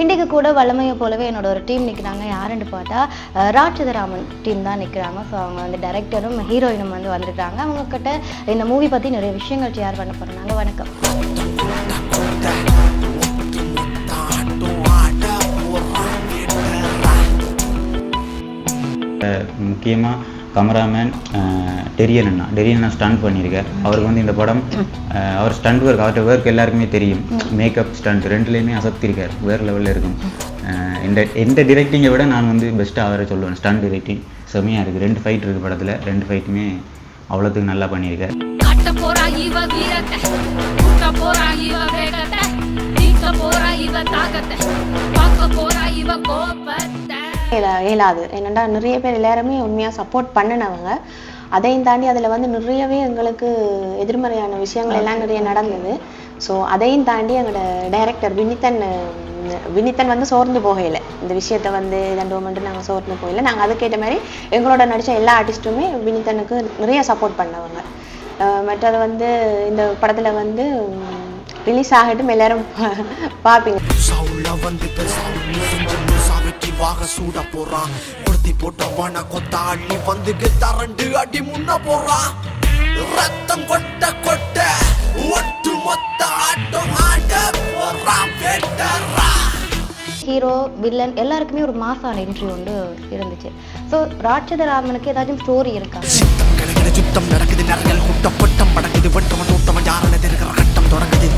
இன்றைக்கு கூட வல்லமையை போலவே என்னோட ஒரு டீம் நிற்கிறாங்க. யாருன்னு பார்த்தா ராட்சதராமன் டீம் தான் நிற்கிறாங்க. ஸோ அவங்க வந்து டைரக்டரும் ஹீரோயினும் வந்து வந்திருக்காங்க. அவங்க கிட்ட இந்த மூவி பற்றி நிறைய விஷயங்கள் ஷேர் பண்ண போகிறாங்க. வணக்கம். முக்கியமாக கமராமேன் டெரியன் அண்ணா ஸ்டண்ட் பண்ணியிருக்கார். அவருக்கு வந்து இந்த படம் அவர் ஸ்டண்ட் ஒர்க், அவர்கிட்ட ஒர்க் எல்லாருக்குமே தெரியும். மேக்கப் ஸ்டண்ட் ரெண்டுலேயுமே அசத்திருக்கார், வேறு லெவலில் இருக்கும். எந்த டிரெக்டிங்கை விட நான் வந்து பெஸ்ட்டாக அவரை சொல்லுவேன். ஸ்டண்ட் டிரெக்டிங் செம்மையாக இருக்குது. 2 ஃபைட் இருக்குது படத்தில், 2 ஃபைட்டுமே அவ்வளோத்துக்கு நல்லா பண்ணியிருக்கார். இயலாது என்னென்னா நிறைய பேர் எல்லாருமே உண்மையாக சப்போர்ட் பண்ணினவங்க. அதையும் தாண்டி அதில் வந்து நிறையவே எங்களுக்கு எதிர்மறையான விஷயங்கள் எல்லாம் நிறைய நடந்தது. ஸோ அதையும் தாண்டி எங்களோட டைரக்டர் வினித்தன் வந்து சோர்ந்து போகையில் இந்த விஷயத்த வந்து இதண்டோமெண்ட்டு நாங்கள் சோர்ந்து போகல. நாங்கள் அதுக்கேற்ற மாதிரி எங்களோட நடித்த எல்லா ஆர்டிஸ்ட்டுமே வினித்தனுக்கு நிறைய சப்போர்ட் பண்ணவங்க. மற்றது வந்து இந்த படத்தில் வந்து ரிலீஸ் ஆகட்டும், எல்லாரும் பார்ப்பீங்க. சூட போறான் கொடுத்தி போட்டவன கொத்தாடி வந்து தரண்டு அடி முன்ன போறான். ரத்தம் கொட்ட கொட்ட ஒட்டு மொத்த ஆட்டம் ஆட போறான். ஹீரோ வில்லன் எல்லாருக்குமே ஒரு மாசான என்ட்ரி ஒன்று இருந்துச்சு. ஸோ ராட்சதராமனுக்கு ஏதாச்சும் ஸ்டோரி இருக்கா? சுத்தம் நடக்குது, நிறைய கூட்டம் பட்டம் படக்குது, வெட்டவன் நூட்டவன் யாருன்னு இருக்கிற கட்டம் தொடங்குது.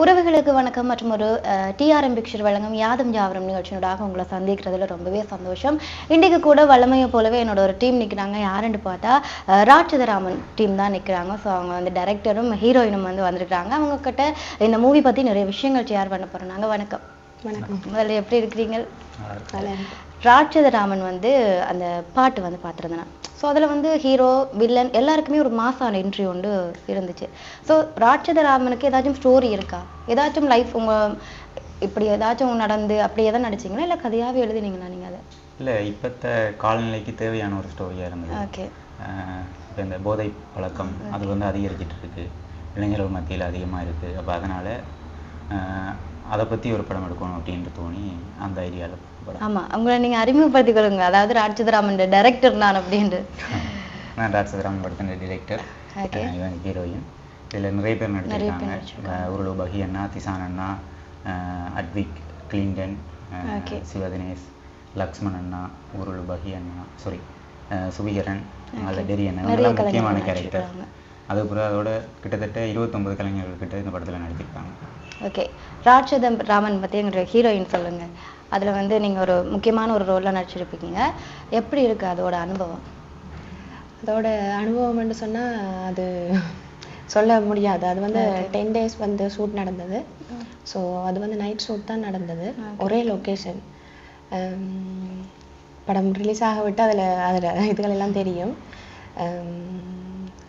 உறவுகளுக்கு வணக்கம். மற்றும் ஒரு டிஆர்எம் பிக்சர் வழங்கும் யாதும் யாவரும் நிகழ்ச்சியோடாக உங்களை சந்திக்கிறதுல ரொம்பவே சந்தோஷம். இன்றைக்கு கூட வல்லமையை போலவே என்னோட ஒரு டீம் நிற்கிறாங்க. யாருன்னு பார்த்தா ராட்சதராமன் டீம் தான் நிற்கிறாங்க. ஸோ அவங்க வந்து டைரக்டரும் ஹீரோயினும் வந்து வந்திருக்காங்க. அவங்க கிட்ட இந்த மூவி பற்றி நிறைய விஷயங்கள் ஷேர் பண்ண போகிறாங்க. வணக்கம். வணக்கம். முதல்ல எப்படி இருக்கிறீங்க? ராட்சதராமன் வந்து அந்த பாட்டு வந்து பார்த்துருந்தேன். ஸோ அதில் வந்து ஹீரோ வில்லன் எல்லாருக்குமே ஒரு மாசான என்ட்ரி ஒன்று இருந்துச்சு. ஸோ ராட்சதராமனுக்கு ஏதாச்சும் ஸ்டோரி இருக்கா? ஏதாச்சும் லைஃப் உங்கள் இப்படி ஏதாச்சும் நடந்து அப்படியே தான் நடிச்சிங்களா, இல்லை கதையாகவே எழுதினீங்களா நீங்கள்? அதை இல்லை, இப்போத்த காலநிலைக்கு தேவையான ஒரு ஸ்டோரியாக இருந்தது. ஓகே. இப்போ இந்த போதை பழக்கம் அது வந்து அதிகரிச்சிட்டு இருக்கு, இளைஞர்கள் மத்தியில் அதிகமாக இருக்குது. அப்போ அதனால் அதை பற்றி ஒரு படம் எடுக்கணும் அப்படின்ட்டு தோணி அந்த ஐடியாவில் படம். ஆமாம், உங்களை நீங்கள் அறிமுகப்படுத்திக் கொள்ளுங்க. அதாவது ராட்சதராமன் டைரக்டர் நான் அப்படின்ட்டு. நான் ராட்சதராமன் படத்தின் டைரக்டர், இவன் ஹீரோயின். இதில் நிறைய பேர் நடிச்சிருக்காங்க. உருளு பகி அண்ணா, திசான் அண்ணா, அட்விக், கிளின்டன், சிவதினேஷ், லக்ஷ்மண் அண்ணா, உருளு பகி அண்ணா, சுபிகரன், அதில் டெரியன், அதெல்லாம் முக்கியமான கேரக்டர். அதுக்கப்புறம் அதோட கிட்டத்தட்ட 29 கலைஞர்கள் கிட்ட இந்த படத்தில் நடிச்சிருக்காங்க. ஓகே, ராட்சதராமன் பற்றி எங்களுடைய ஹீரோயின் சொல்லுங்கள். அதில் வந்து நீங்கள் ஒரு முக்கியமான ஒரு ரோலில் நடிச்சிருப்பீங்க. எப்படி இருக்குது அதோட அனுபவம்? அதோட அனுபவம்னு சொன்னால் அது சொல்ல முடியாது. அது வந்து 10 days வந்து ஷூட் நடந்தது. ஸோ அது வந்து நைட் ஷூட் தான் நடந்தது, ஒரே லொக்கேஷன். படம் ரிலீஸ் ஆக விட்டு அதில் இதுகள் எல்லாம் தெரியும்.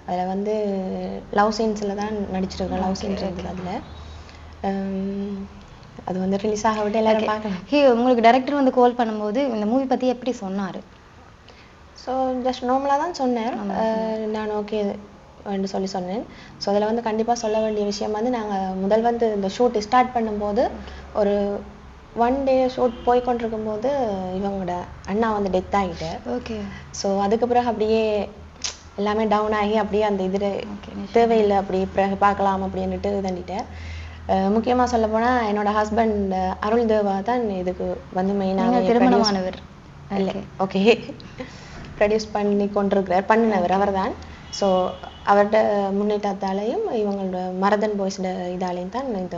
அதில் வந்து லவ் சீன்ஸில் தான் நடிச்சிருக்கோம். லவ் சீன்ஸ் இருக்குது அதில். அது வந்து ரிலீஸ் ஆக விட்டு எல்லாரும் பார்க்கலாம். உங்களுக்கு டைரக்டர் வந்து கால் பண்ணும்போது இந்த மூவி பற்றி எப்படி சொன்னார்? ஸோ ஜஸ்ட் நார்மலாக தான் சொன்னேன். நான் ஓகே என்று சொன்னேன். ஸோ அதில் வந்து கண்டிப்பாக சொல்ல வேண்டிய விஷயம் வந்து நாங்கள் முதல் வந்து இந்த ஷூட் ஸ்டார்ட் பண்ணும்போது ஒரு 1 day ஷூட் போய் கொண்டிருக்கும் போது இவங்களோட அண்ணா வந்து டெத் ஆகிட்டு. ஓகே. ஸோ அதுக்கு பிறகு அப்படியே எல்லாமே டவுன் ஆகி அப்படியே அந்த இதில் தேவையில்லை, அப்படி பிறகு பார்க்கலாம் அப்படின்ட்டு தண்டிட்டேன். முக்கியமாக சொல்ல போனால் என்னோட ஹஸ்பண்ட் அருள் தேவா தான் இதுக்கு வந்து மெயினாக திருமணமானவர். இல்லை, ஓகே, ப்ரொடியூஸ் பண்ணி பண்ணினவர் அவர் தான். ஸோ அவர்கிட்ட முன்னேற்றத்தாலையும் இவங்களோட மரதன் பாய்ஸோட இதாலையும் தான் இந்த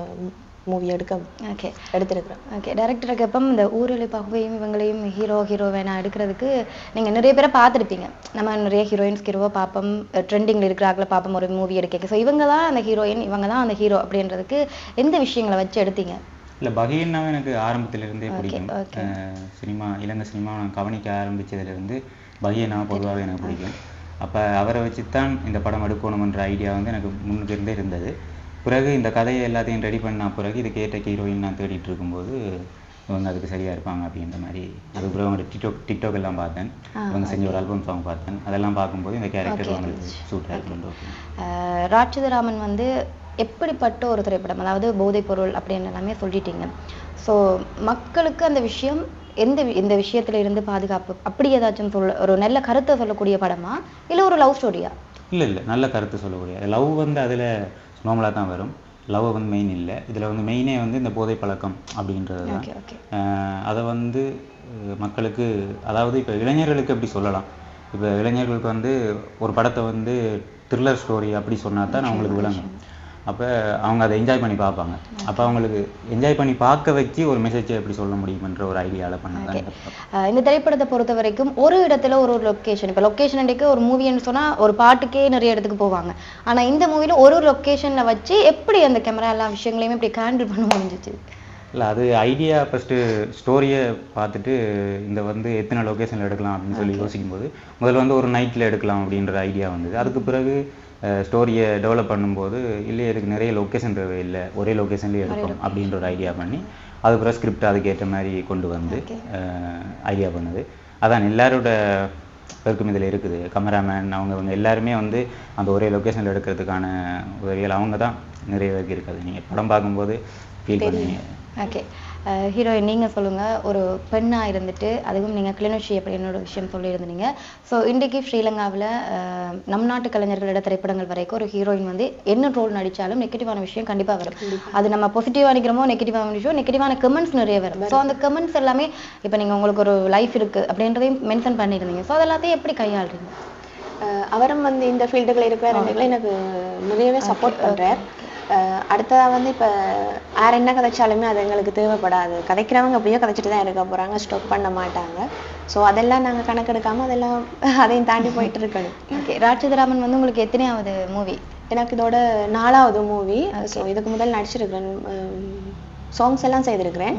மூவி எடுத்திருக்கிறோம். ஓகே, டைரக்டருக்கு எப்போ இந்த ஊரில் பகுவையும் இவங்களையும் ஹீரோயினா எடுக்கிறதுக்கு நீங்கள் நிறைய பேரை பார்த்துருப்பீங்க. நம்ம நிறைய ஹீரோவை பார்ப்போம், ட்ரெண்டிங்கில் இருக்கிறாங்கள பார்ப்போம் ஒரு மூவி எடுக்க. ஸோ இவங்க தான் அந்த ஹீரோயின், இவங்க தான் அந்த ஹீரோ அப்படின்றதுக்கு எந்த விஷயங்களை வச்சு எடுத்தீங்க? இல்லை, பகீன்னாவே எனக்கு ஆரம்பத்திலிருந்தே பிடிக்கும். இலங்கை சினிமா நான் கவனிக்க ஆரம்பித்ததுலேருந்து பகீனா பொதுவாகவே எனக்கு பிடிக்கும். அப்போ அவரை வச்சு தான் இந்த படம் எடுக்கணுமன்ற ஐடியா வந்து எனக்கு முன்னுக்கு இருந்தே இருந்தது. பிறகு இந்த கதையை எல்லாத்தையும் ரெடி பண்ண பிறகு இதுக்கு ஏற்ற ஹீரோயின் நான் தேடிட்டு இருக்கும்போது இவங்க அதுக்கு சரியாக இருப்பாங்க அப்படின்ற மாதிரி. அதுக்கப்புறம் அவங்க டிக்டாக் எல்லாம் பார்த்தேன், இவங்க செஞ்ச ஒரு ஆல்பம் சாங் பார்த்தேன். அதெல்லாம் பார்க்கும்போது இந்த கேரக்டர் அவங்களுக்கு சூட் ஆகிட்டு. ராட்சதராமன் வந்து எப்படிப்பட்ட ஒரு திரைப்படம், அதாவது போதைப் பொருள் அப்படின்னு எல்லாமே சொல்லிட்டீங்க. ஸோ மக்களுக்கு அந்த விஷயம் இந்த விஷயத்துல இருந்து பாதுகாப்பு அப்படி ஏதாச்சும் ஒரு நல்ல கருத்தை சொல்லக்கூடிய படமா இல்லை ஒரு லவ் ஸ்டோரியா? இல்லை நல்ல கருத்து சொல்லக்கூடிய லவ் வந்து அதில் நார்மலாக தான் வரும். லவ் வந்து மெயின் இல்லை இதில். வந்து மெயினே வந்து இந்த போதை பழக்கம் அப்படின்றது தான். அதை வந்து மக்களுக்கு, அதாவது இப்போ இளைஞர்களுக்கு எப்படி சொல்லலாம், இப்போ இளைஞர்களுக்கு வந்து ஒரு படத்தை வந்து த்ரில்லர் ஸ்டோரி அப்படி சொன்னா தான் அவங்களுக்கு விளங்கும். அப்போ அவங்க அதை என்ஜாய் பண்ணி பார்ப்பாங்க. அப்போ அவங்களுக்கு என்ஜாய் பண்ணி பார்க்க வச்சு ஒரு மெசேஜை எப்படி சொல்ல முடியும்ன்ற ஒரு ஐடியாவில் பண்ணாங்க. இந்த திரைப்படத்தை பொறுத்த வரைக்கும் ஒரு இடத்துல ஒரு லொக்கேஷன், இப்போ லொக்கேஷன் அன்றைக்கு ஒரு மூவின்னு சொன்னால் ஒரு பாட்டுக்கே நிறைய இடத்துக்கு போவாங்க. ஆனால் இந்த மூவியில் ஒரு லொக்கேஷனில் வச்சு எப்படி அந்த கேமரா எல்லா விஷயங்களையுமே இப்படி ஹேண்டில் பண்ண முடிஞ்சிச்சு? இல்லை, அது ஐடியா ஃபஸ்ட்டு ஸ்டோரியை பார்த்துட்டு இந்த வந்து எத்தனை லொக்கேஷனில் எடுக்கலாம் அப்படின்னு சொல்லி யோசிக்கும்போது முதல்ல வந்து ஒரு நைட்டில் எடுக்கலாம் அப்படின்ற ஐடியா வந்தது. அதுக்கு பிறகு ஸ்டோரியை டெவலப் பண்ணும்போது இல்லை இதுக்கு நிறைய லொக்கேஷன் தேவை இல்லை, ஒரே லொக்கேஷன்லேயே எடுக்கணும் அப்படின்ற ஒரு ஐடியா பண்ணி அதுக்கப்புறம் ஸ்கிரிப்ட் அதுக்கேற்ற மாதிரி கொண்டு வந்து ஐடியா பண்ணுது. அதான் எல்லாரோட பேருக்கும் இதில் இருக்குது. கேமராமேன் அவங்க எல்லாருமே வந்து அந்த ஒரே லொக்கேஷனில் எடுக்கிறதுக்கான உதவிகள் அவங்க தான் நிறைய பேருக்கு இருக்காது. நீங்கள் படம் பார்க்கும்போது ஃபீல் பண்ணுவீங்க. ஓகே, ஹீரோயின் நீங்கள் சொல்லுங்கள், ஒரு பெண்ணாக இருந்துட்டு அதுவும் நீங்கள் கிளிநொச்சி அப்படின்னோட விஷயம் சொல்லியிருந்தீங்க. ஸோ இன்றைக்கு ஸ்ரீலங்காவில் நம் நாட்டு கலைஞர்களோட திரைப்படங்கள் வரைக்கும் ஒரு ஹீரோயின் வந்து என்ன ரோல் நடித்தாலும் நெகட்டிவான விஷயம் கண்டிப்பாக வரும். அது நம்ம பாசிட்டிவாக நினைக்கிறோமோ நெகட்டிவான விஷயம், நெகட்டிவான கமெண்ட்ஸ் நிறைய வரும். ஸோ அந்த கமெண்ட்ஸ் எல்லாமே இப்போ நீங்கள் உங்களுக்கு ஒரு லைஃப் இருக்குது அப்படின்றதையும் மென்ஷன் பண்ணியிருந்தீங்க. ஸோ அதெல்லாத்தையும் எப்படி கையாளுறீங்க? அவரும் வந்து இந்த ஃபீல்டுகள் இருக்கிற எனக்கு நிறையவே சப்போர்ட் பண்ணுறார். அடுத்ததாக வந்து இப்போ வேறு என்ன கதைச்சாலுமே அது எங்களுக்கு தேவைப்படாது. கதைக்கிறவங்க அப்படியே கதைச்சிட்டு தான் இருக்க போகிறாங்க, ஸ்டாப் பண்ண மாட்டாங்க. ஸோ அதெல்லாம் நாங்கள் கணக்கெடுக்காமல் அதெல்லாம் அதையும் தாண்டி போயிட்டு இருக்கணும். ஓகே, ராட்சதராமன் வந்து உங்களுக்கு எத்தனையாவது மூவி? எனக்கு இதோட 4வது மூவி. ஸோ இதுக்கு முதல் நடிச்சிருக்கிறேன், சாங்ஸ் எல்லாம் செய்திருக்கிறேன்.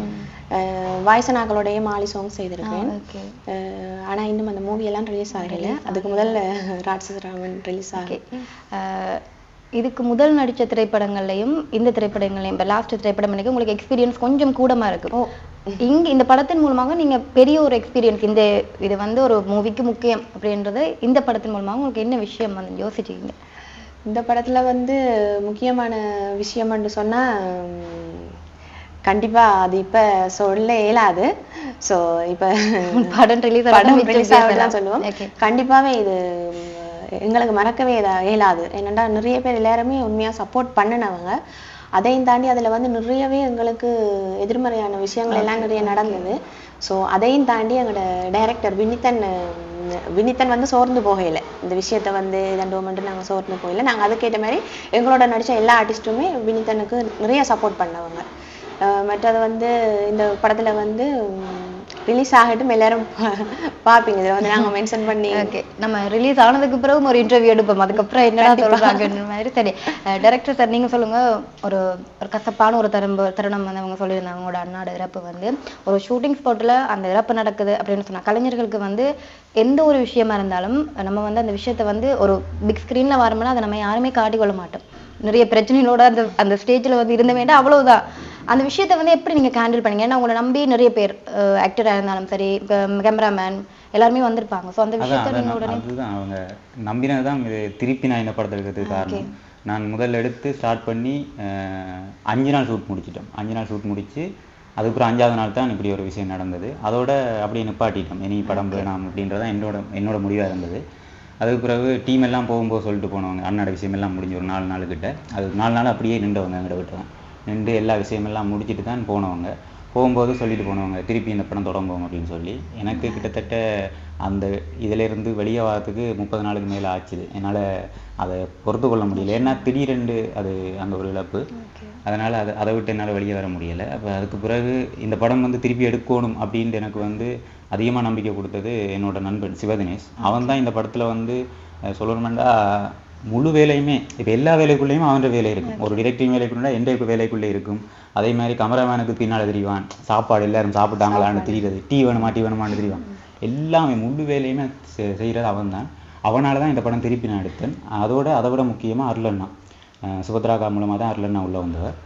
வாய்ஸனாக்களோடைய மாலி சாங்ஸ் செய்திருக்கிறேன். ஆனால் இன்னும் அந்த மூவியெல்லாம் ரிலீஸ் ஆகலை. அதுக்கு முதல் ராட்சதராமன் ரிலீஸ் ஆகி இதுக்கு முதல் நடித்த திரைப்படங்கள்லையும் இந்த திரைப்படங்களையும் இப்போ லாஸ்ட் திரைப்படம் பண்ணிக்க உங்களுக்கு எக்ஸ்பீரியன்ஸ் கொஞ்சம் கூடமா இருக்கு. இங்கே இந்த படத்தின் மூலமாக நீங்கள் பெரிய ஒரு எக்ஸ்பீரியன்ஸ், இது வந்து ஒரு மூவிக்கு முக்கியம் அப்படின்றது இந்த படத்தின் மூலமாக உங்களுக்கு என்ன விஷயம் வந்து யோசிச்சிங்க? இந்த படத்தில் வந்து முக்கியமான விஷயம்னு சொன்னால் கண்டிப்பாக அது இப்போ சொல்ல இயலாது. ஸோ இப்போ படம் ரிலீஸ் ஆகலாம் சொல்லுவோம். கண்டிப்பாகவே இது எங்களுக்கு மறக்கவே இயலாது. என்னென்னா நிறைய பேர் எல்லாருமே உண்மையாக சப்போர்ட் பண்ணினவங்க. அதையும் தாண்டி அதில் வந்து நிறையவே எங்களுக்கு எதிர்மறையான விஷயங்கள் எல்லாம் நிறைய நடந்தது. ஸோ அதையும் தாண்டி எங்களோட டைரக்டர் வினிதன் வந்து சோர்ந்து போகலை. இந்த விஷயத்த வந்து இதண்டோமெண்ட்டு நாங்கள் சோர்ந்து போகலை. நாங்கள் அதுக்கேற்ற மாதிரி எங்களோட நடித்த எல்லா ஆர்டிஸ்ட்டுமே வினிதனுக்கு நிறைய சப்போர்ட் பண்ணவங்க. மற்றது வந்து இந்த படத்தில் வந்து ரிலீஸ் ஆகட்டும் எல்லாரும் பார்ப்பீங்க. இதில் வந்து நாங்கள் மென்ஷன் பண்ணி நம்ம ரிலீஸ் ஆனதுக்கு பிறகு ஒரு இன்டர்வியூ எடுப்போம். அதுக்கப்புறம் என்னடா சொல்கிறாங்கன்ற மாதிரி. சரி, டைரக்டர் சார் நீங்கள் சொல்லுங்கள், ஒரு கசப்பான ஒரு தருணம் வந்து அவங்க சொல்லியிருந்தாங்க. அவங்களோட அண்ணாட இறப்பு வந்து ஒரு ஷூட்டிங் ஸ்பாட்டில் அந்த இறப்பு நடக்குது அப்படின்னு சொன்னால் கலைஞர்களுக்கு வந்து எந்த ஒரு விஷயமா இருந்தாலும் நம்ம வந்து அந்த விஷயத்த வந்து ஒரு பிக் ஸ்க்ரீனில் வரோம்னா அதை நம்ம யாருமே காட்டிக்கொள்ள மாட்டோம். நிறைய பிரச்சனைகளோட அந்த ஸ்டேஜில் வந்து இருந்த வேண்டாம், அவ்வளவுதான். அந்த விஷயத்தை வந்து எப்படி நீங்கள் ஹேண்டில் பண்ணீங்க? ஏன்னா உங்களை நம்பி நிறைய பேர் ஆக்டராக இருந்தாலும் சரி, கேமராமேன் எல்லாருமே வந்திருப்பாங்க. ஸோ அந்த விஷயத்தை அதுதான் அவங்க நம்பினது தான் திருப்பி நான் இந்த படத்தை எடுக்கிறதுக்கு காரணம். நான் முதல்ல எடுத்து ஸ்டார்ட் பண்ணி 5 நாள் ஷூட் முடிச்சிட்டோம். 5 நாள் ஷூட் முடிச்சு அதுக்கப்புறம் 5வது நாள் தான் இப்படி ஒரு விஷயம் நடந்தது. அதோட அப்படியே நிப்பாட்டிட்டோம். இனி படம் வேணாம் அப்படின்றதான் என்னோட முடிவாக இருந்தது. அதுக்கு பிறகு டீம் எல்லாம் போகும்போது சொல்லிட்டு போனவங்க அண்ணோட விஷயம் எல்லாம் முடிஞ்சு ஒரு 4 நாளுக்கிட்ட. அது 4 நாள் அப்படியே நின்றவங்க எங்கிட்ட விட்டுறேன். நின்று எல்லா விஷயமெல்லாம் முடிச்சுட்டு தான் போனவங்க. போகும்போது சொல்லிட்டு போனவங்க திருப்பி இந்த படம் தொடங்குவோம் அப்படின்னு சொல்லி. எனக்கு கிட்டத்தட்ட அந்த இதிலேருந்து வெளியே வரத்துக்கு 30 நாளுக்கு மேலே ஆச்சுது. என்னால் அதை பொறுத்து கொள்ள முடியல. ஏன்னா திடீரென்று அது அந்த ஒரு இழப்பு. அதனால் அதை விட்டு என்னால் வெளியே வர முடியலை. அப்போ அதுக்கு பிறகு இந்த படம் வந்து திருப்பி எடுக்கணும் அப்படின்ட்டு எனக்கு வந்து அதிகமாக நம்பிக்கை கொடுத்தது என்னோட நண்பன் சிவதினேஷ். அவன் தான் இந்த படத்தில் வந்து சொல்லணுமெண்டா முழு வேலையுமே, இப்போ எல்லா வேலைக்குள்ளேயும் அவன் வேலை இருக்கும். ஒரு டிரெக்டிங் வேலைக்குள்ளே எந்த வேலைக்குள்ளே இருக்கும். அதே மாதிரி கேமராமேனுக்கு பின்னால் தெரிவான். சாப்பாடு எல்லாரும் சாப்பிட்டாங்களான்னு தெரியுறது, டீ வேணுமான்னு தெரிவான். எல்லாமே முழு வேலையுமே செய்கிறது அவன் தான். அவனால தான் இந்த படம் திருப்பி நான் எடுத்தேன். அதை விட முக்கியமாக அருளண்ணா, சுபத்ராக்கா மூலமாக தான் அருளண்ணா உள்ளே வந்தவர்.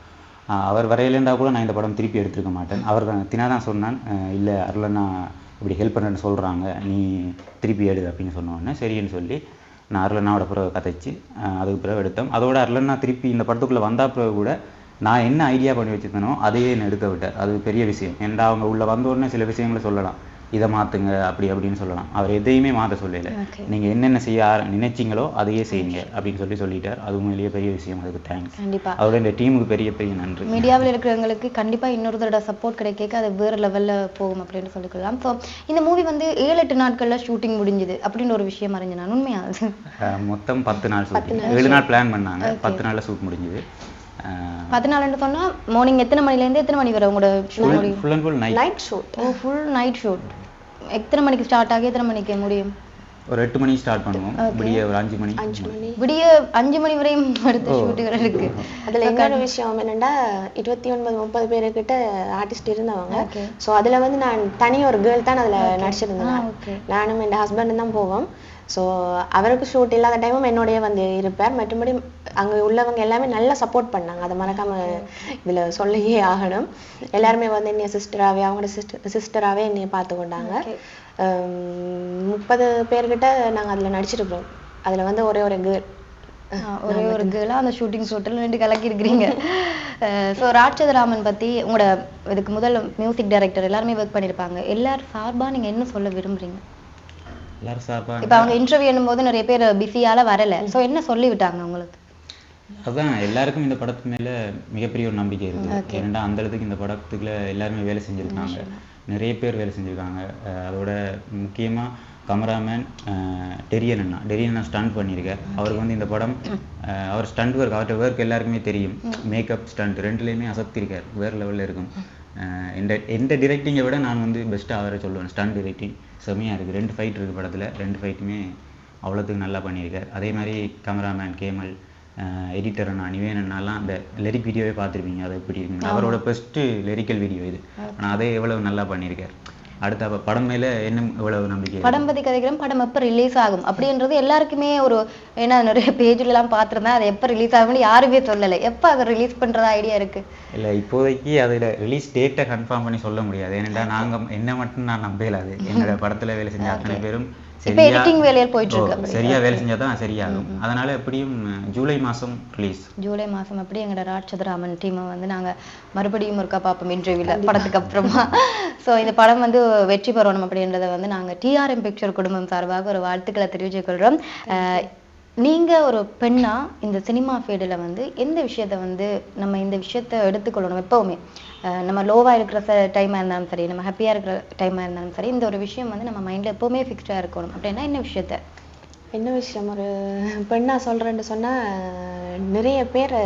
அவர் வரையிலேருந்தா கூட நான் இந்த படம் திருப்பி எடுத்திருக்க மாட்டேன். அவர் தினா தான் சொன்னான், இல்லை அருளண்ணா இப்படி ஹெல்ப் பண்ணுறேன்னு சொல்கிறாங்க, நீ திருப்பி எடு அப்படின்னு சொன்னோன்னே சரின்னு சொல்லி நான் அருளண்ணாவோட பிறகு கதைச்சு அதுக்கு பிறகு எடுத்தோம். அதோட அருளண்ணா திருப்பி இந்த படத்துக்குள்ளே வந்தா பிறகு கூட நான் என்ன ஐடியா பண்ணி வச்சுருந்தனோ அதையே என்ன எடுக்க விட்டார். அது பெரிய விஷயம். ஏன்னா அவங்க உள்ளே வந்த உடனே சில விஷயங்களை சொல்லலாம், இதை மாற்றுங்க அப்படின்னு சொல்லலாம். அவர் எதையுமே மாற்ற சொல்லலை. நீங்கள் என்னென்ன செய்ய நினைச்சிங்களோ அதையே செய்யுங்க அப்படின்னு சொல்லிட்டார். அது உண்மையிலேயே பெரிய விஷயம். அதுக்கு தேங்க்ஸ். கண்டிப்பாக அதோட இந்த டீமுக்கு பெரிய பெரிய நன்றி. மீடியாவில் இருக்கிறவங்களுக்கு கண்டிப்பாக இன்னொருத்தரோட சப்போர்ட் கிடைக்க அது வேறு லெவலில் போகும் அப்படின்னு சொல்லிக்கலாம். ஸோ இந்த மூவி வந்து 7-8 நாட்களில் ஷூட்டிங் முடிஞ்சுது அப்படின்னு ஒரு விஷயம் அறிஞ்சு நான் உண்மையாக மொத்தம் 10 நாள் ஷூட்டிங். 7 நாள் பிளான் பண்ணாங்க, 10 நாளில் ஷூட் முடிஞ்சுது. 10 நாள்னு சொன்னா மார்னிங் எத்தனை மணிலேருந்து எத்தனை மணி வரை உங்களோட ஷூட் முடியும்? Full and full night shoot. Full night shoot. எத்தனை மணிக்கு ஸ்டார்ட் ஆகி எத்தனை மணிக்கு முடியும்? ஒரு 8 மணிக்கு ஸ்டார்ட் பண்ணுவோம், விடிய ஒரு 5 மணி. விடிய 5 மணி வரையும் அடுத்த ஷூட்டுகள் இருக்கு. அதுல இன்னொரு விஷயம் என்னன்னா 29-30 பேருக்கிட்ட ஆர்டிஸ்ட் இருந்தவங்க. ஸோ அதுல வந்து நான் தனி ஒரு கேர்ள் தான் அதுல நடிச்சிருந்தேன். நானும் என் ஹஸ்பண்டும் தான் போவோம். ஸோ அவருக்கு ஷூட் இல்லாத டைமும் என்னோடய வந்து இருப்பார். மற்றபடி அங்கே உள்ளவங்க எல்லாமே நல்லா சப்போர்ட் பண்ணாங்க. அதை மறக்காம இதில் சொல்லியே ஆகணும். எல்லாருமே வந்து என்னைய சிஸ்டராகவே, அவங்களோட சிஸ்டராகவே என்னைய பார்த்து கொண்டாங்க. 30 பேர்கிட்ட நாங்கள் அதில் நடிச்சிருக்கிறோம். அதில் வந்து ஒரே ஒரு கேர்ளாக அந்த ஷூட்டிங் ஷூட்டில் 2 கலக்கி இருக்கிறீங்க. ஸோ ராட்சதராமன் பற்றி உங்களோட இதுக்கு முதல் மியூசிக் டைரக்டர் எல்லாருமே ஒர்க் பண்ணியிருப்பாங்க. எல்லாரும் சார்பாக நீங்கள் என்ன சொல்ல விரும்புறீங்க? எல்லாரும் சார்பாக இப்போ அவங்க இன்டர்வியூ பண்ணும்போது நிறைய பேர் பிஸியால வரலை. ஸோ என்ன சொல்லி விட்டாங்க உங்களுக்கு? அதுதான் எல்லாருக்கும் இந்த படத்து மேலே மிகப்பெரிய ஒரு நம்பிக்கை இருக்குது. ஏன்னா அந்த இடத்துக்கு இந்த படத்துக்குள்ள எல்லாருமே வேலை செஞ்சுருக்காங்க, நிறைய பேர் வேலை செஞ்சுருக்காங்க. அதோட முக்கியமாக கேமராமேன் டெரியன் அண்ணா ஸ்டண்ட் பண்ணியிருக்கார். அவருக்கு வந்து இந்த படம் அவர் ஸ்டண்ட் ஒர்க், அவர்கிட்ட ஒர்க் எல்லாருக்குமே தெரியும். மேக்கப் ஸ்டண்ட் ரெண்டுலேயுமே அசத்திருக்கார், வேறு லெவலில் இருக்கும். எந்த டிரெக்டிங்கை விட நான் வந்து பெஸ்ட்டாக அவரை சொல்லுவேன். ஸ்டண்ட் டிரெக்டிங் செம்மையாக இருக்குது. 2 ஃபைட் இருக்குது படத்தில், 2 ஃபைட்டுமே அவ்வளோத்துக்கு நல்லா பண்ணியிருக்கார். அதே மாதிரி கேமராமேன் கேமல், எடிட்டர் அண்ணா நிவேன் அண்ணாலாம் அந்த லிரிக் வீடியோவே பார்த்துருப்பீங்க. அது எப்படி இருக்குங்க, அவரோட பெஸ்ட்டு லிரிக்கல் வீடியோ இது. ஆனால் அதே எவ்வளவு நல்லா பண்ணியிருக்கார். அடுத்த படம் மேலே என்ன எவ்வளவு நம்பிக்கை? படம் பற்றி கதைக்கிறோம். படம் எப்போ ரிலீஸ் ஆகும் அப்படின்றது எல்லாருக்குமே ஒரு, ஏன்னா நிறைய பேஜ்லாம் பார்த்துருந்தேன், அது எப்போ ரிலீஸ் ஆகும்னு யாருமே சொல்லலை. எப்போ அதை ரிலீஸ் பண்ணுறதா ஐடியா இருக்கு? இல்லை, இப்போதைக்கு அதில் ரிலீஸ் டேட்டை கன்ஃபார்ம் பண்ணி சொல்ல முடியாது. ஏன்னா நாங்கள் என்ன மட்டும் நான் நம்பலாது. என்னோட படத்தில் வேலை செஞ்ச அத்தனை பேரும் சரியா வேலை செஞ்சா தான் சரியாகும். அதனால எப்படியும் ஜூலை மாதம் ரிலீஸ். ஜூலை மாதம் அப்படி எங்களோட ராட்சதராமன் டீமை வந்து நாங்கள் மறுபடியும் ஒருக்கா பார்ப்போம் இன்டர்வியூவில் படத்துக்கு அப்புறமா. ஸோ இந்த படம் வந்து வெற்றி பெறணும் அப்படின்றத வந்து நாங்கள் டிஆர்எம் பிக்சர் குடும்பம் சார்பாக ஒரு வாழ்த்துக்களை தெரிவித்துக் கொள்கிறோம். நீங்கள் ஒரு பெண்ணா இந்த சினிமா ஃபீல்டில் வந்து எந்த விஷயத்த வந்து நம்ம இந்த விஷயத்த எடுத்துக்கொள்ளணும்? எப்போவுமே நம்ம லோவாக இருக்கிற டைமாக இருந்தாலும் சரி, நம்ம ஹாப்பியாக இருக்கிற டைமாக இருந்தாலும் சரி, இந்த ஒரு விஷயம் வந்து நம்ம மைண்டில் எப்போவுமே ஃபிக்ஸ்டாக இருக்கணும் அப்படின்னா என்ன விஷயம்? ஒரு பெண்ணா சொல்கிறேன்னு சொன்னால் நிறைய பேர்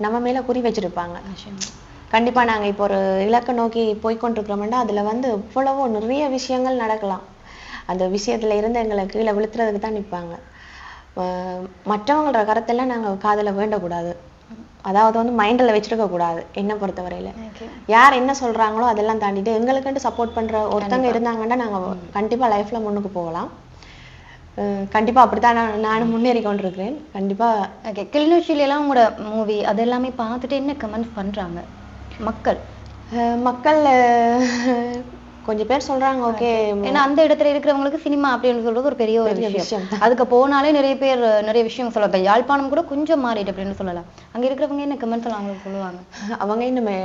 நம்ம மேலே குறி வச்சுருப்பாங்க. கண்டிப்பாக நாங்கள் இப்போ ஒரு இலக்கை நோக்கி போய்கொண்டிருக்கிறோம்னா அதில் வந்து இவ்வளவோ நிறைய விஷயங்கள் நடக்கலாம். அந்த விஷயத்தில் இருந்து எங்களை கீழே விழுத்துறதுக்கு தான் நிற்பாங்க. மற்றவங்களோட கருத்தெல்லாம் நாங்கள் காதில் வேண்டக்கூடாது. அதாவது வந்து மைண்டில் வச்சிருக்க கூடாது. என்னை பொறுத்தவரையில் யார் என்ன சொல்கிறாங்களோ அதெல்லாம் தாண்டிட்டு எங்களுக்குன்ட்டு சப்போர்ட் பண்ணுற ஒருத்தங்க இருந்தாங்கன்னா நாங்கள் கண்டிப்பாக லைஃப்பில் முன்னுக்கு போகலாம். கண்டிப்பாக அப்படித்தான் நானும் முன்னேறி கொண்டிருக்கிறேன். கண்டிப்பாக. ஓகே, கிளிநொச்சியிலாம் உங்களோட மூவி அது எல்லாமே பார்த்துட்டு என்ன கமெண்ட்ஸ் பண்ணுறாங்க மக்கள்? கொஞ்சம் பேர் சொல்றாங்க ஓகே, ஏன்னா அந்த இடத்துல இருக்கிறவங்களுக்கு சினிமா அப்படின்னு சொல்றது ஒரு பெரிய ஒரு விஷயம். அதுக்கு போனாலே நிறைய பேர் நிறைய விஷயம் சொல்லுவாங்க. யாழ்ப்பாணம் கூட கொஞ்சம் மாறிட்டு அப்படின்னு சொல்லலாம். அங்க இருக்கிறவங்க என்ன கமெண்ட்ஸ் எல்லாம் அவங்களுக்கு சொல்லுவாங்க? அவங்க இன்னுமே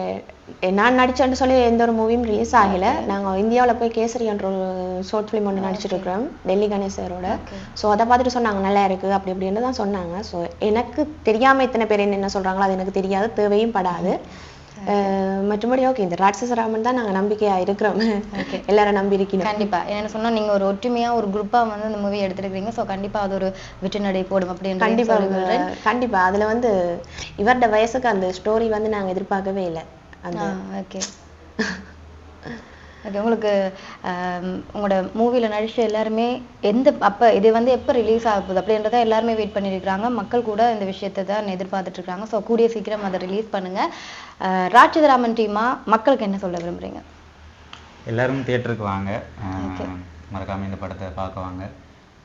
நான் நடிச்சேன்னு சொல்லி எந்த ஒரு மூவியும் ரிலீஸ் ஆகல. நாங்க இந்தியாவில் போய் கேசரி என்ற ஒரு ஷார்ட் ஃபிலிம் ஒன்று நடிச்சிருக்கிறோம் டெல்லி கணேசரோட. ஸோ அதை பார்த்துட்டு சொன்னாங்க நல்லா இருக்கு அப்படி அப்படின்னு தான் சொன்னாங்க. ஸோ எனக்கு தெரியாம இத்தனை பேர் என்ன சொல்றாங்களோ அது எனக்கு தெரியாது, தேவையும் படாது. மற்றபடி ஓகே, இந்த ராட்சசராமன் தான் நாங்கள் நம்பிக்கையா இருக்கிறோம். எல்லாரும் நம்பி இருக்கணும். கண்டிப்பா. என்ன சொன்னா நீங்க ஒரு ஒற்றுமையா ஒரு குரூப்பா வந்து இந்த மூவி எடுத்துருக்கீங்க. ஸோ கண்டிப்பா அது ஒரு வெற்றி நடை போடும் அப்படின்னு கண்டிப்பா. அதுல வந்து இவரோட வயசுக்கு அந்த ஸ்டோரி வந்து நாங்க எதிர்பார்க்கவே இல்லை. Okay okay. உங்களுக்கு உங்களோட மூவியில் நடிச்ச எல்லாருமே இது வந்து எப்போ ரிலீஸ் ஆக போகுது அப்படின்றத எல்லாருமே வெயிட் பண்ணியிருக்கிறாங்க. மக்கள் கூட இந்த விஷயத்தை தான் எதிர்பார்த்துட்டு இருக்காங்க. ஸோ கூடிய சீக்கிரம் அதை ரிலீஸ் பண்ணுங்க. ராட்சதராமன் டீமா மக்களுக்கு என்ன சொல்ல விரும்புறீங்க? எல்லாரும் தியேட்டருக்கு வாங்க, மறக்காம இந்த படத்தை பார்க்க வாங்க.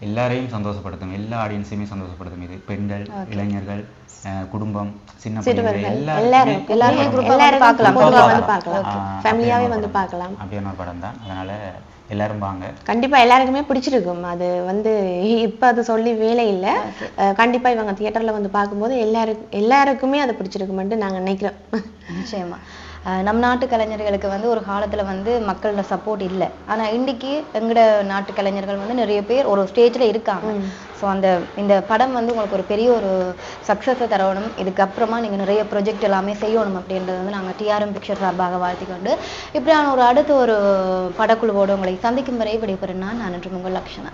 எல்லாரையும் சந்தோஷப்படுத்தும், எல்லா ஆடியன்ஸையுமே சந்தோஷப்படுத்தும். இது பெண்கள், இளைஞர்கள், குடும்பம், சின்ன அப்படியான ஒரு படம் தான். அதனால எல்லாரும் வாங்க. கண்டிப்பா எல்லாருக்குமே பிடிச்சிருக்கும். அது வந்து இப்ப அது சொல்லி வேலை இல்லை. கண்டிப்பா இவங்க தியேட்டர்ல வந்து பார்க்கும்போது எல்லாருக்குமே அது பிடிச்சிருக்குமென்று நாங்க நினைக்கிறோம். நிச்சயமா. நம் நாட்டு கலைஞர்களுக்கு வந்து ஒரு காலத்துல வந்து மக்களோட சப்போர்ட் இல்லை. ஆனா இன்னைக்கு எங்கட நாட்டு கலைஞர்கள் வந்து நிறைய பேர் ஒரு ஸ்டேஜ்ல இருக்காங்க. ஸோ இந்த படம் வந்து உங்களுக்கு ஒரு பெரிய ஒரு சக்ஸஸை தரணும். இதுக்கப்புறமா நீங்க நிறைய ப்ரொஜெக்ட் எல்லாமே செய்யணும் அப்படின்றது வந்து நாங்கள் டிஆர்எம் பிக்சர் சார்பாக வாழ்த்திக்கொண்டு இப்படியான ஒரு அடுத்த ஒரு படக்குழுவோடு உங்களை சந்திக்கும் வரை விடைபெறும் நான் நன்றி உங்கள் லக்ஷனா.